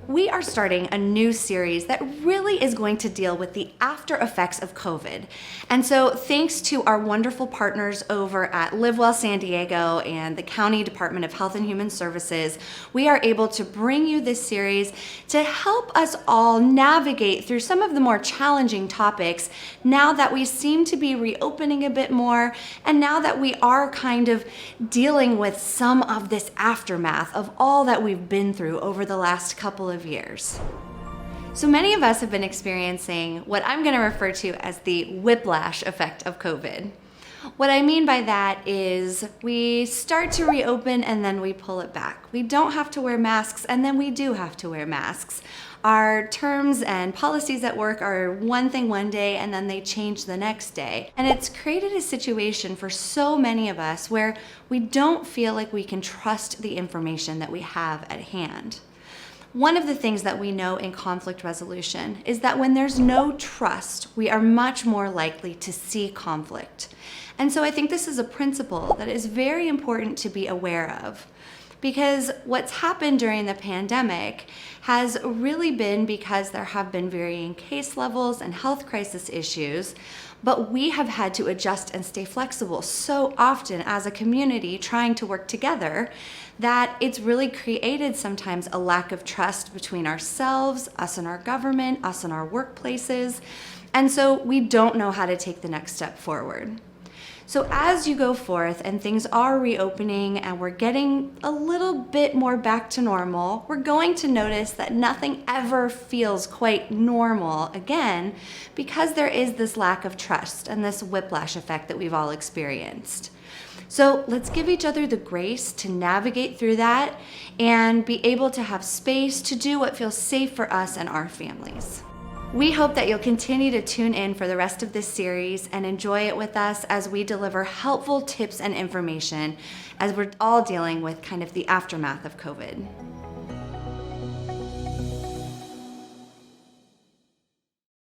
we are starting a new series that really is going to deal with the after effects of COVID. And so thanks to our wonderful partners over at Live Well San Diego and the County Department of Health and Human Services, we are able to bring you this series to help us all navigate through some of the more challenging topics now that we seem to be reopening a bit more, and now that we are kind of dealing with some of this aftermath of all that we've been through over the last couple of years. So many of us have been experiencing what I'm going to refer to as the whiplash effect of COVID. What I mean by that is we start to reopen and then we pull it back. We don't have to wear masks and then we do have to wear masks. Our terms and policies at work are one thing one day and then they change the next day. And it's created a situation for so many of us where we don't feel like we can trust the information that we have at hand. One of the things that we know in conflict resolution is that when there's no trust, we are much more likely to see conflict. And so I think this is a principle that is very important to be aware of, because what's happened during the pandemic has really been because there have been varying case levels and health crisis issues, but we have had to adjust and stay flexible so often as a community trying to work together that it's really created sometimes a lack of trust between ourselves, us and our government, us and our workplaces, and so we don't know how to take the next step forward. So as you go forth and things are reopening and we're getting a little bit more back to normal, we're going to notice that nothing ever feels quite normal again because there is this lack of trust and this whiplash effect that we've all experienced. So let's give each other the grace to navigate through that and be able to have space to do what feels safe for us and our families. We hope that you'll continue to tune in for the rest of this series and enjoy it with us as we deliver helpful tips and information as we're all dealing with kind of the aftermath of COVID.